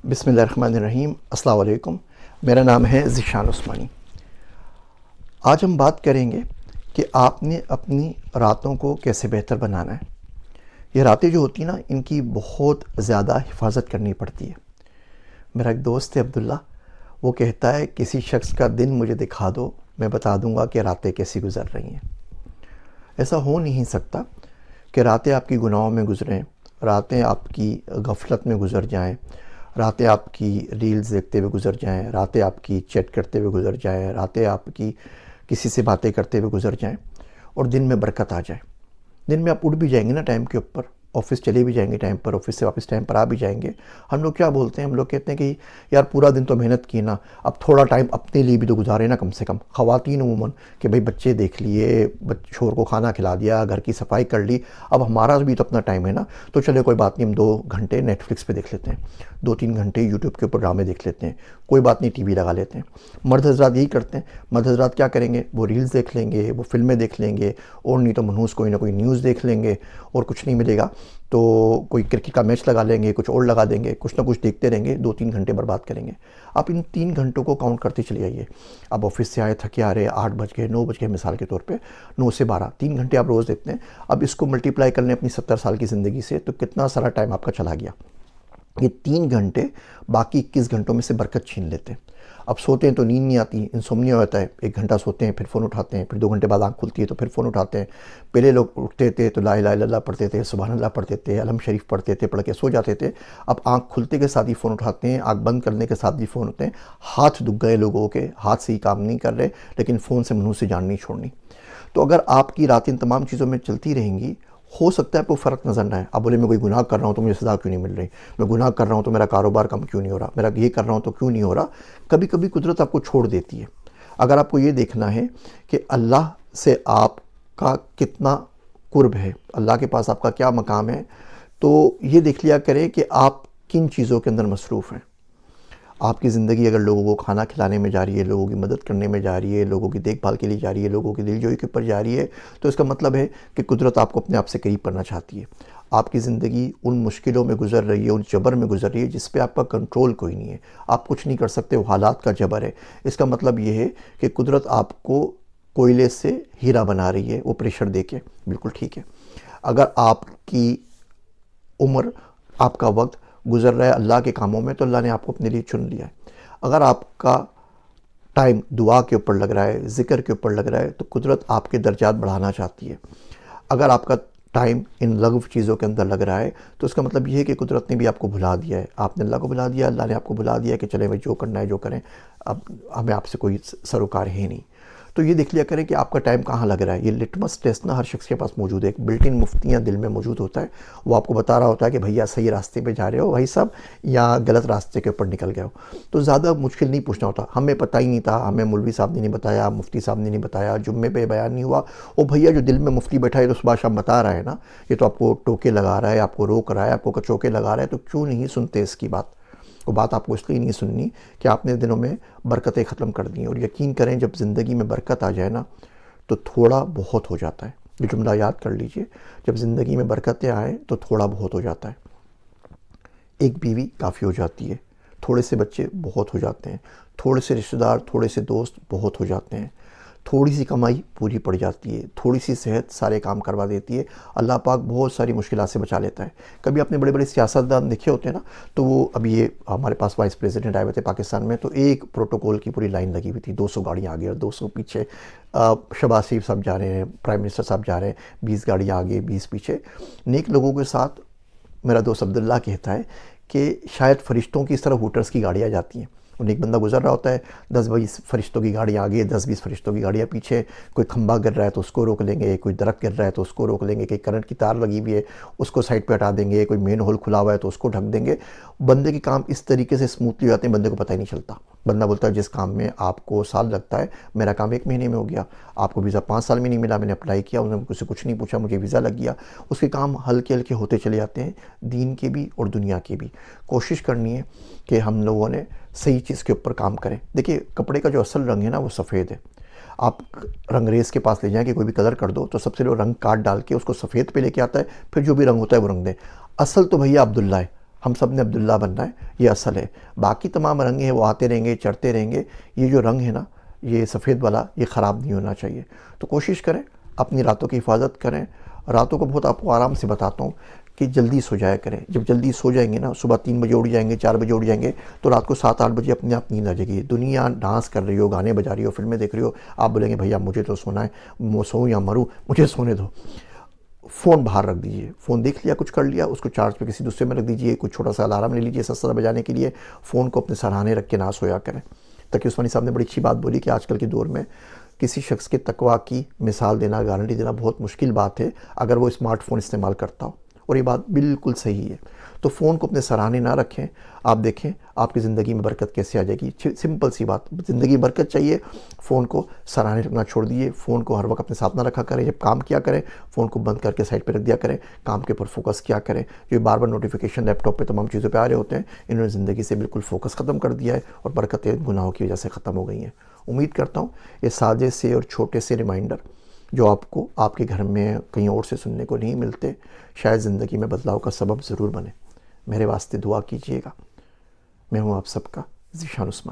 بسم اللہ الرحمن الرحیم۔ السلام علیکم، میرا نام ہے ذیشان عثمانی۔ آج ہم بات کریں گے کہ آپ نے اپنی راتوں کو کیسے بہتر بنانا ہے۔ یہ راتیں جو ہوتی ہیں نا، ان کی بہت زیادہ حفاظت کرنی پڑتی ہے۔ میرا ایک دوست ہے عبداللہ، وہ کہتا ہے کسی شخص کا دن مجھے دکھا دو، میں بتا دوں گا کہ راتیں کیسی گزر رہی ہیں۔ ایسا ہو نہیں سکتا کہ راتیں آپ کی گناہوں میں گزریں، راتیں آپ کی غفلت میں گزر جائیں، راتیں آپ کی ریلز دیکھتے ہوئے گزر جائیں، راتیں آپ کی چیٹ کرتے ہوئے گزر جائیں، راتیں آپ کی کسی سے باتیں کرتے ہوئے گزر جائیں اور دن میں برکت آ جائے۔ دن میں آپ اٹھ بھی جائیں گے نا ٹائم کے اوپر، آفس چلے بھی جائیں گے ٹائم پر، آفس سے واپس ٹائم پر آ بھی جائیں گے۔ ہم لوگ کیا بولتے ہیں؟ ہم لوگ کہتے ہیں کہ یار پورا دن تو محنت کی نا، اب تھوڑا ٹائم اپنے لیے بھی تو گزارے نا کم سے کم۔ خواتین عموماً کہ بھئی بچے دیکھ لیے، شوہر کو کھانا کھلا دیا، گھر کی صفائی کر لی، اب ہمارا بھی تو اپنا ٹائم ہے نا، تو چلے کوئی بات نہیں، ہم 2 گھنٹے نیٹ فلکس پہ دیکھ لیتے ہیں، 2-3 گھنٹے یوٹیوب کے اوپر ڈرامے دیکھ لیتے ہیں، کوئی بات نہیں ٹی وی لگا لیتے ہیں۔ مرد حضرات یہی کرتے ہیں۔ مرد حضرات کیا کریں گے؟ وہ ریلز دیکھ لیں گے، وہ فلمیں دیکھ لیں گے، اور نہیں تو منحوس کوئی نہ کوئی نیوز دیکھ لیں گے، اور کچھ نہیں ملے گا تو کوئی کرکٹ کا میچ لگا لیں گے، کچھ اور لگا دیں گے، کچھ نہ کچھ دیکھتے رہیں گے، 2-3 گھنٹے برباد کریں گے۔ آپ ان 3 گھنٹوں کو کاؤنٹ کرتے چلے جائیے۔ اب آفس سے آئے تھکے آ رہے، 8 بج گئے، 9 بج گئے مثال کے طور پہ، 9 سے 12، 3 گھنٹے آپ روز دیکھتے ہیں۔ اب اس کو ملٹیپلائی کر لیں اپنی 70 سال کی زندگی سے، تو کتنا سارا ٹائم آپ کا چلا گیا۔ یہ 3 گھنٹے باقی 21 گھنٹوں میں سے برکت چھین لیتے ہیں۔ اب سوتے ہیں تو نیند نہیں آتی، انسومنیا ہوتا ہے، 1 گھنٹہ سوتے ہیں پھر فون اٹھاتے ہیں، پھر 2 گھنٹے بعد آنکھ کھلتی ہے تو پھر فون اٹھاتے ہیں۔ پہلے لوگ اٹھتے تھے تو لا الہ الا اللہ پڑھتے تھے، سبحان اللہ پڑھتے تھے، علم شریف پڑھتے تھے، پڑھ کے سو جاتے تھے۔ اب آنکھ کھلتے کے ساتھ ہی فون اٹھاتے ہیں، آنکھ بند کرنے کے ساتھ بھی فون ہوتے ہیں۔ ہاتھ دکھ گئے لوگوں کے، ہاتھ سے ہی کام نہیں کر رہے، لیکن فون سے منہ سے جان نہیں چھوڑنی۔ تو اگر آپ کی راتیں ان تمام چیزوں میں چلتی رہیں گی، ہو سکتا ہے آپ کو فرق نظر نہ آئے۔ آپ بولے میں کوئی گناہ کر رہا ہوں تو مجھے سزا کیوں نہیں مل رہی، میں گناہ کر رہا ہوں تو میرا کاروبار کم کیوں نہیں ہو رہا، میرا یہ کر رہا ہوں تو کیوں نہیں ہو رہا۔ کبھی کبھی قدرت آپ کو چھوڑ دیتی ہے۔ اگر آپ کو یہ دیکھنا ہے کہ اللہ سے آپ کا کتنا قرب ہے، اللہ کے پاس آپ کا کیا مقام ہے، تو یہ دیکھ لیا کریں کہ آپ کن چیزوں کے اندر مصروف ہیں۔ آپ کی زندگی اگر لوگوں کو کھانا کھلانے میں جا رہی ہے، لوگوں کی مدد کرنے میں جا رہی ہے، لوگوں کی دیکھ بھال کے لیے جا رہی ہے، لوگوں کی دل جوئی کے اوپر جا رہی ہے، تو اس کا مطلب ہے کہ قدرت آپ کو اپنے آپ سے قریب کرنا چاہتی ہے۔ آپ کی زندگی ان مشکلوں میں گزر رہی ہے، ان جبر میں گزر رہی ہے جس پہ آپ کا کنٹرول کوئی نہیں ہے، آپ کچھ نہیں کر سکتے، وہ حالات کا جبر ہے۔ اس کا مطلب یہ ہے کہ قدرت آپ کو کوئلے سے ہیرا بنا رہی ہے، وہ پریشر دے کے، بالکل ٹھیک ہے۔ اگر آپ کی عمر، آپ کا وقت گزر رہا ہے اللہ کے کاموں میں، تو اللہ نے آپ کو اپنے لیے چن لیا ہے۔ اگر آپ کا ٹائم دعا کے اوپر لگ رہا ہے، ذکر کے اوپر لگ رہا ہے، تو قدرت آپ کے درجات بڑھانا چاہتی ہے۔ اگر آپ کا ٹائم ان لغو چیزوں کے اندر لگ رہا ہے، تو اس کا مطلب یہ ہے کہ قدرت نے بھی آپ کو بھلا دیا ہے۔ آپ نے اللہ کو بھلا دیا، اللہ نے آپ کو بھلا دیا کہ چلیں بھائی جو کرنا ہے جو کریں، اب ہمیں آپ سے کوئی سروکار ہے نہیں۔ تو یہ دیکھ لیا کریں کہ آپ کا ٹائم کہاں لگ رہا ہے۔ یہ لٹمس ٹیسٹ نا ہر شخص کے پاس موجود ہے، ایک بلٹ ان مفتیاں دل میں موجود ہوتا ہے، وہ آپ کو بتا رہا ہوتا ہے کہ بھیا صحیح راستے پہ جا رہے ہو بھائی صاحب، یا غلط راستے کے اوپر نکل گئے ہو۔ تو زیادہ مشکل نہیں پوچھنا ہوتا، ہمیں پتہ ہی نہیں تھا، ہمیں مولوی صاحب نے نہیں بتایا، مفتی صاحب نے نہیں بتایا، جمعے پہ بیان نہیں ہوا، او بھیا جو دل میں مفتی بیٹھا ہے تو صبح شام بتا رہا ہے نا، یہ تو آپ کو ٹوکے لگا رہا ہے، آپ کو روک رہا ہے، آپ کو کچوکے لگا رہا ہے، تو کیوں نہیں سنتے اس کی بات؟ وہ بات آپ کو اس لیے نہیں سننی کہ آپ نے دنوں میں برکتیں ختم کر دیں۔ اور یقین کریں جب زندگی میں برکت آ جائے نا، تو تھوڑا بہت ہو جاتا ہے۔ یہ جملہ یاد کر لیجئے، جب زندگی میں برکتیں آئیں تو تھوڑا بہت ہو جاتا ہے۔ ایک بیوی کافی ہو جاتی ہے، تھوڑے سے بچے بہت ہو جاتے ہیں، تھوڑے سے رشتہ دار، تھوڑے سے دوست بہت ہو جاتے ہیں، تھوڑی سی کمائی پوری پڑ جاتی ہے، تھوڑی سی صحت سارے کام کروا دیتی ہے، اللہ پاک بہت ساری مشکلات سے بچا لیتا ہے۔ کبھی آپ نے بڑے بڑے سیاستدان دیکھے ہوتے ہیں نا، تو وہ ابھی یہ ہمارے پاس وائس پریزیڈنٹ آئے ہوئے تھے پاکستان میں، تو ایک پروٹوکول کی پوری لائن لگی ہوئی تھی، 200 گاڑیاں آگے اور 200 پیچھے۔ شہباز شریف صاحب جا رہے ہیں، پرائم منسٹر صاحب جا رہے ہیں، 20 گاڑیاں آگے 20 پیچھے۔ نیک لوگوں کے ساتھ میرا دوست عبداللہ کہتا ہے کہ شاید فرشتوں کی اس طرح ہوٹرز کی گاڑیاں جاتی ہیں، اور ایک بندہ گزر رہا ہوتا ہے، 10-20 فرشتوں کی گاڑیاں آگے، 10-20 فرشتوں کی گاڑیاں پیچھے، کوئی کھمبا گر رہا ہے تو اس کو روک لیں گے، کوئی درخت گر رہا ہے تو اس کو روک لیں گے، کوئی کرنٹ کی تار لگی ہوئی ہے اس کو سائڈ پہ ہٹا دیں گے، کوئی مین ہول کھلا ہوا ہے تو اس کو ڈھک دیں گے۔ بندے کے کام اس طریقے سے سموتھلی ہو جاتے ہیں، بندے کو پتہ ہی نہیں چلتا۔ بندہ بولتا ہے جس کام میں آپ کو سال لگتا ہے میرا کام 1 مہینے میں ہو گیا، آپ کو ویزا 5 سال میں نہیں ملا، میں نے اپلائی کیا، انہوں نے مجھ سے کچھ نہیں پوچھا، مجھے ویزا لگ گیا۔ اس کے کام ہلکے ہلکے ہوتے چلے جاتے ہیں، دین کے بھی اور دنیا کے بھی۔ کوشش کرنی ہے کہ ہم لوگوں نے صحیح چیز کے اوپر کام کریں۔ دیکھیے کپڑے کا جو اصل رنگ ہے نا وہ سفید ہے۔ آپ رنگریز کے پاس لے جائیں کہ کوئی بھی کلر کر دو، تو سب سے لوگ رنگ کاٹ ڈال کے اس کو سفید پہ لے کے آتا ہے، پھر جو بھی رنگ ہوتا ہے وہ رنگ دیں۔ اصل تو بھیا عبداللہ ہے، ہم سب نے عبداللہ بننا ہے، یہ اصل ہے۔ باقی تمام رنگ ہیں وہ آتے رہیں گے، چڑھتے رہیں گے، یہ جو رنگ ہے نا، یہ سفید والا، یہ خراب نہیں ہونا چاہیے۔ تو کوشش کریں اپنی راتوں کی حفاظت کریں۔ راتوں کو بہت آپ کو آرام سے بتاتا ہوں کہ جلدی سو جایا کریں۔ جب جلدی سو جائیں گے نا، صبح 3 بجے اٹھ جائیں گے، 4 بجے اٹھ جائیں گے، تو رات کو 7-8 بجے اپنے آپ نیند آ جائے گی۔ دنیا ڈانس کر رہی ہو، گانے بجا رہی ہو، فلمیں دیکھ رہی ہو، آپ بولیں گے بھیا مجھے تو سونا ہے، میں سوؤں یا مروں، مجھے سونے دو۔ فون باہر رکھ دیجئے، فون دیکھ لیا، کچھ کر لیا، اس کو چارج پہ کسی دوسرے میں رکھ دیجئے، کوئی چھوٹا سا الارم لے لیجئے 7 بجانے کے لیے۔ فون کو اپنے سرہانے رکھ کے نہ سویا کریں۔ تقی عثمانی صاحب نے بڑی اچھی بات بولی کہ آج کل کے دور میں کسی شخص کے تقویٰ کی مثال دینا، گارنٹی دینا بہت مشکل بات ہے اگر وہ اسمارٹ فون استعمال کرتا ہو، اور یہ بات بالکل صحیح ہے۔ تو فون کو اپنے سراہنے نہ رکھیں۔ آپ دیکھیں آپ کی زندگی میں برکت کیسے آ جائے گی۔ سمپل سی بات، زندگی میں برکت چاہیے، فون کو سراہنے رکھنا چھوڑ دیجیے۔ فون کو ہر وقت اپنے ساتھ نہ رکھا کریں۔ جب کام کیا کریں فون کو بند کر کے سائڈ پہ رکھ دیا کریں، کام کے اوپر فوکس کیا کریں۔ جو بار بار نوٹیفیکیشن لیپ ٹاپ پہ تمام چیزوں پہ آ رہے ہوتے ہیں، انہوں نے زندگی سے بالکل فوکس ختم کر دیا ہے، اور برکتیں گناہوں کی وجہ سے ختم ہو گئی ہیں۔ امید کرتا ہوں یہ سادے سے اور چھوٹے سے ریمائنڈر جو آپ کو آپ کے گھر میں کہیں اور سے سننے کو نہیں ملتے، شاید زندگی میں بدلاؤ کا سبب ضرور بنے۔ میرے واسطے دعا کیجیے گا۔ میں ہوں آپ سب کا ذیشان عثمانی۔